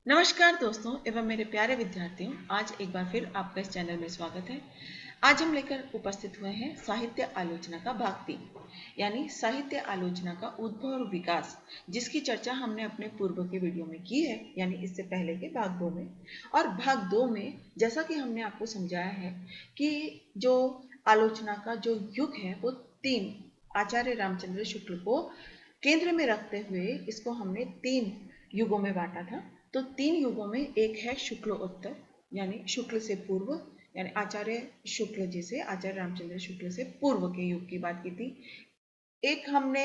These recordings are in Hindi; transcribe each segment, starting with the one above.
नमस्कार दोस्तों एवं मेरे प्यारे विद्यार्थियों, आज एक बार फिर आपका इस चैनल में स्वागत है। आज हम लेकर उपस्थित हुए हैं साहित्य आलोचना का भाग 3, यानी साहित्य आलोचना का उद्भव और विकास, जिसकी चर्चा हमने अपने पूर्व के वीडियो में की है, यानी इससे पहले के भाग 2 में। और भाग 2 में जैसा कि हमने आपको समझाया है कि जो आलोचना का जो युग है वो 3 आचार्य रामचंद्र शुक्ल को केंद्र में रखते हुए इसको हमने 3 युगों में बांटा था। तो 3 युगों में एक है शुक्लोत्तर, यानी शुक्ल से पूर्व, यानी आचार्य शुक्ल जी से, आचार्य रामचंद्र शुक्ल से पूर्व के युग की बात की थी। एक हमने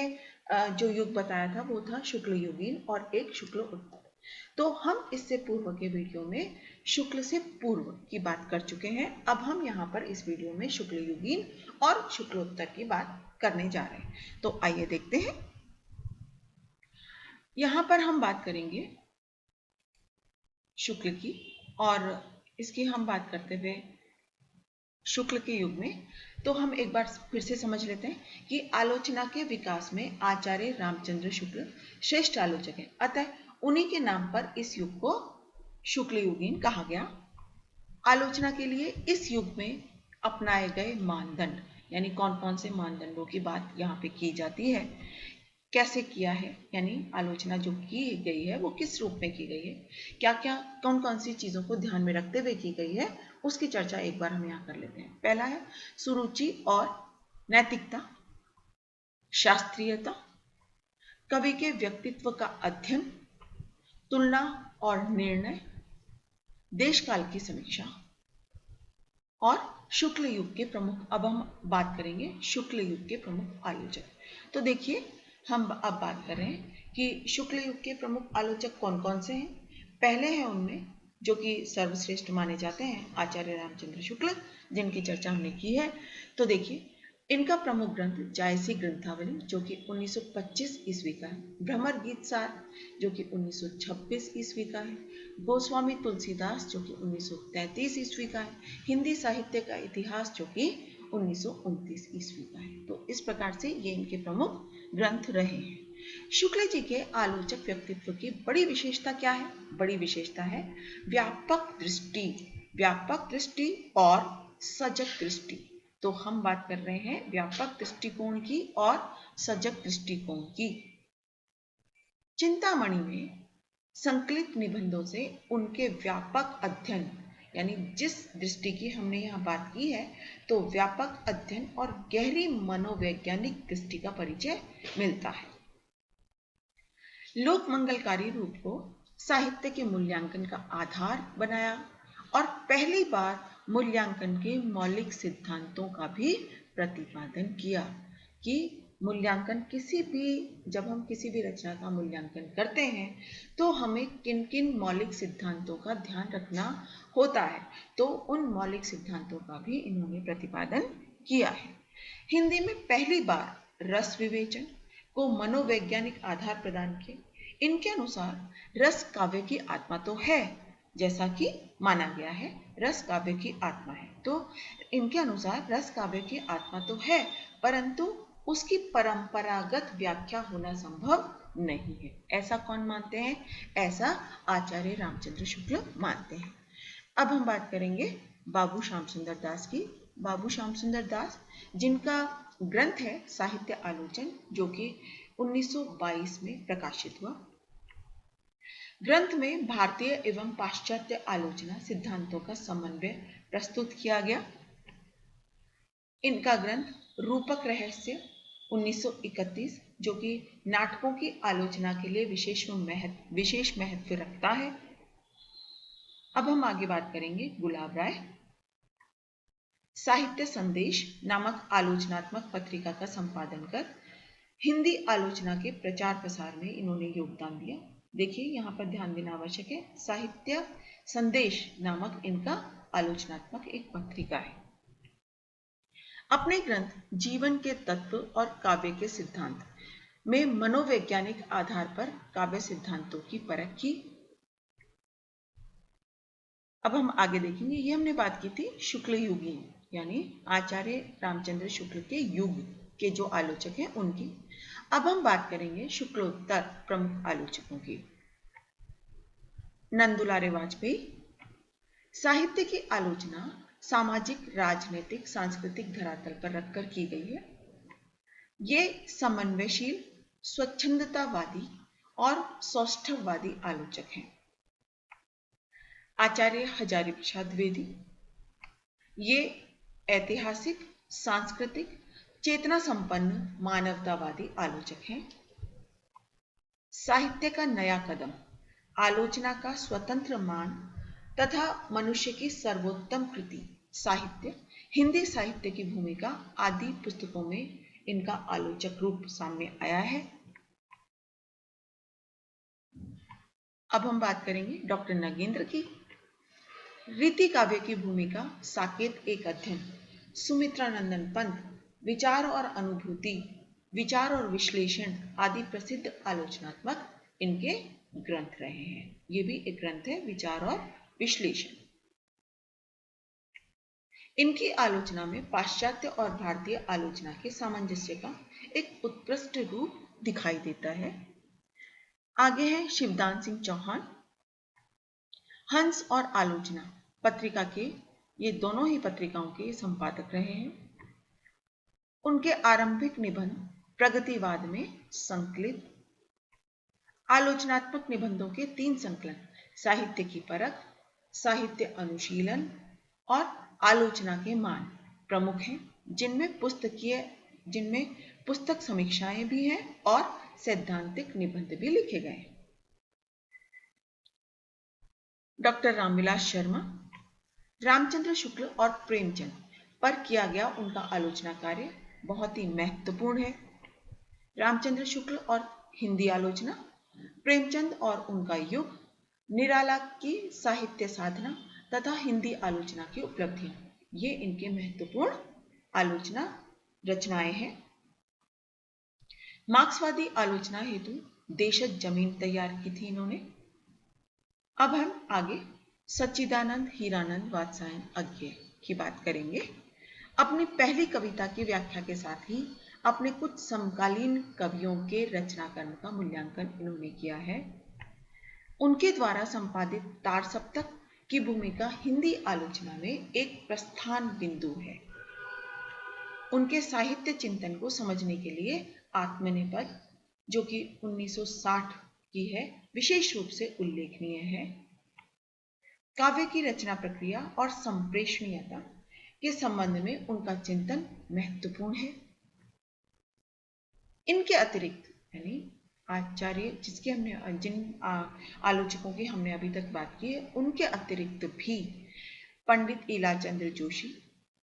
जो युग बताया था वो था शुक्ल युगीन और एक शुक्ल उत्तर। तो हम इससे पूर्व के वीडियो में शुक्ल से पूर्व की बात कर चुके हैं। अब हम यहाँ पर इस वीडियो में शुक्ल युगीन और शुक्लोत्तर की बात करने जा रहे हैं। तो आइए देखते हैं। यहाँ पर हम बात करेंगे शुक्ल की, और इसकी हम बात करते हुए शुक्ल के युग में, तो हम एक बार फिर से समझ लेते हैं कि आलोचना के विकास में आचार्य रामचंद्र शुक्ल श्रेष्ठ आलोचक हैं। अतः उन्हीं के नाम पर इस युग को शुक्ल युगीन कहा गया। आलोचना के लिए इस युग में अपनाए गए मानदंड, यानी कौन कौन से मानदंडों की बात यहाँ पे की जाती है, कैसे किया है, यानी आलोचना जो की गई है वो किस रूप में की गई है, क्या क्या कौन कौन सी चीजों को ध्यान में रखते हुए की गई है, उसकी चर्चा एक बार हम यहाँ कर लेते हैं। पहला है सुरुचि और नैतिकता, शास्त्रीयता, कवि के व्यक्तित्व का अध्ययन, तुलना और निर्णय, देश काल की समीक्षा और शुक्ल युग के प्रमुख। अब हम बात करेंगे शुक्ल युग के प्रमुख आलोचक। तो देखिए, हम अब बात कर रहे हैं कि शुक्ल युग के प्रमुख आलोचक कौन कौन से हैं। पहले हैं उनमें जो कि सर्वश्रेष्ठ माने जाते हैं आचार्य रामचंद्र शुक्ल, जिनकी चर्चा हमने की है। तो देखिए, इनका प्रमुख ग्रंथ जायसी ग्रंथावली जो कि 1925 ईस्वी का है, भ्रमर गीत सार जो कि 1926 ईस्वी का है, गोस्वामी तुलसीदास जो कि 1933 ईस्वी का है, हिंदी साहित्य का इतिहास जो कि 1929 ईस्वी का है। तो इस प्रकार से ये इनके प्रमुख ग्रंथ रहे हैं। शुक्ल जी के आलोचक व्यक्तित्व की बड़ी विशेषता क्या है? बड़ी विशेषता है व्यापक दृष्टि, व्यापक दृष्टि और सजग दृष्टि। तो हम बात कर रहे हैं व्यापक दृष्टिकोण की और सजग दृष्टिकोण की। चिंतामणि में संकलित निबंधों से उनके व्यापक अध्ययन, यानी जिस दृष्टि की हमने यहाँ बात की है, तो व्यापक अध्ययन और गहरी मनोवैज्ञानिक दृष्टि का परिचय मिलता है। लोक मंगलकारी रूप को साहित्य के मूल्यांकन का आधार बनाया और पहली बार मूल्यांकन के मौलिक सिद्धांतों का भी प्रतिपादन किया कि मूल्यांकन किसी भी, जब हम किसी भी रचना का मूल्यांकन करते हैं तो हमें किन किन मौलिक सिद्धांतों का ध्यान रखना होता है, तो उन मौलिक सिद्धांतों का भी इन्होंने प्रतिपादन किया है। हिंदी में पहली बार रस विवेचन को मनोवैज्ञानिक आधार प्रदान किए। इनके अनुसार रस काव्य की आत्मा तो है, जैसा कि माना गया है रस काव्य की आत्मा है, तो इनके अनुसार रस काव्य की आत्मा तो है, परंतु उसकी परंपरागत व्याख्या होना संभव नहीं है। ऐसा कौन मानते हैं? ऐसा आचार्य रामचंद्र शुक्ल मानते हैं। अब हम बात करेंगे बाबू श्याम सुंदर दास की। बाबू श्याम सुंदर दास, जिनका ग्रंथ है साहित्य आलोचन, जो कि 1922 में प्रकाशित हुआ। ग्रंथ में भारतीय एवं पाश्चात्य आलोचना सिद्धांतों का समन्वय प्रस्तुत किया गया। इनका ग्रंथ रूपक रहस्य 1931, जो कि नाटकों की आलोचना के लिए विशेष महत्व रखता है। अब हम आगे बात करेंगे गुलाब राय। साहित्य संदेश नामक आलोचनात्मक पत्रिका का संपादन कर हिंदी आलोचना के प्रचार प्रसार में इन्होंने योगदान दिया। देखिए, यहाँ पर ध्यान देना आवश्यक है, साहित्य संदेश नामक इनका आलोचनात्मक एक पत्रिका है। अपने ग्रंथ जीवन के तत्व और काव्य के सिद्धांत में मनोवैज्ञानिक आधार पर काव्य सिद्धांतों की परख की। अब हम आगे देखेंगे, ये हमने बात की थी शुक्ल युगीन, यानी आचार्य रामचंद्र शुक्ल के युग के जो आलोचक हैं उनकी। अब हम बात करेंगे शुक्लोत्तर प्रमुख आलोचकों की। नंदुलारे वाजपेयी। साहित्य की आलोचना सामाजिक, राजनीतिक, सांस्कृतिक धरातल पर रखकर की गई है। ये समन्वयशील, स्वच्छंदतावादी और सौष्ठववादी आलोचक हैं। आचार्य हजारी प्रसाद द्विवेदी, ये ऐतिहासिक, सांस्कृतिक, चेतना संपन्न मानवतावादी आलोचक हैं। साहित्य का नया कदम, आलोचना का स्वतंत्र मान तथा मनुष्य की सर्वोत्तम कृति साहित्य, हिंदी साहित्य की भूमिका आदि पुस्तकों में इनका आलोचक रूप सामने आया है। अब हम बात करेंगे डॉक्टर नगेंद्र की। रीति काव्य की भूमिका, साकेत एक अध्ययन, सुमित्रानंदन पंत, विचार और अनुभूति, विचार और विश्लेषण आदि प्रसिद्ध आलोचनात्मक इनके ग्रंथ रहे हैं। ये भी एक ग्रंथ है, विचार और विश्लेषण। इनकी आलोचना में पाश्चात्य और भारतीय आलोचना के सामंजस्य का एक उत्कृष्ट रूप दिखाई देता है। आगे है शिवदान सिंह चौहान, हंस और आलोचना पत्रिका के, ये दोनों ही पत्रिकाओं के संपादक रहे हैं। उनके आरंभिक निबंध प्रगतिवाद में संकलित आलोचनात्मक निबंधों के 3 संकलन, साहित्य की परख, साहित्य अनुशीलन और आलोचना के मान प्रमुख हैं, जिनमें पुस्तक समीक्षाएं भी हैं और सैद्धांतिक निबंध भी लिखे गए हैं। डॉक्टर रामविलास शर्मा, रामचंद्र शुक्ल और प्रेमचंद पर किया गया उनका आलोचना कार्य बहुत ही महत्वपूर्ण है। रामचंद्र शुक्ल और हिंदी आलोचना, प्रेमचंद और उनका युग, निराला की साहित्य साधना तथा हिंदी आलोचना की उपलब्धियां, ये इनके महत्वपूर्ण आलोचना रचनाएं हैं। मार्क्सवादी आलोचना हेतु देशज जमीन तैयार की थी इन्होंने। अब हम आगे सच्चिदानंद हीरानंद वात्सायन अज्ञेय की बात करेंगे। अपनी पहली कविता की व्याख्या के साथ ही अपने कुछ समकालीन कवियों के रचना कर्म का मूल्यांकन इन्होंने किया है। उनके द्वारा संपादित तार सप्तक की भूमिका हिंदी आलोचना में एक प्रस्थान बिंदु है। उनके साहित्य चिंतन को समझने के लिए आत्मनिर्भर, जो कि 1960 की है, विशेष रूप से उल्लेखनीय है। काव्य की रचना प्रक्रिया और संप्रेषणीयता के संबंध में उनका चिंतन महत्वपूर्ण है। इनके अतिरिक्त यानी आचार्य जिन आलोचकों की हमने अभी तक बात की है, उनके अतिरिक्त भी पंडित ईलाचंद्र जोशी,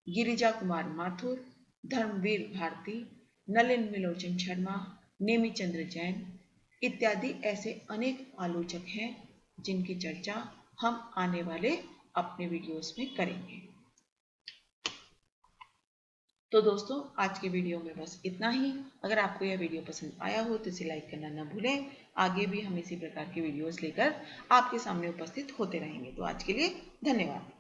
गिरिजा कुमार माथुर, धर्मवीर भारती, नलिन विलोचन शर्मा, नेमिचंद्र जैन इत्यादि ऐसे अनेक आलोचक हैं जिनकी चर्चा हम आने वाले अपने वीडियोस में करेंगे। तो दोस्तों, आज के वीडियो में बस इतना ही। अगर आपको यह वीडियो पसंद आया हो तो इसे लाइक करना ना भूलें। आगे भी हम इसी प्रकार के वीडियोस लेकर आपके सामने उपस्थित होते रहेंगे। तो आज के लिए धन्यवाद।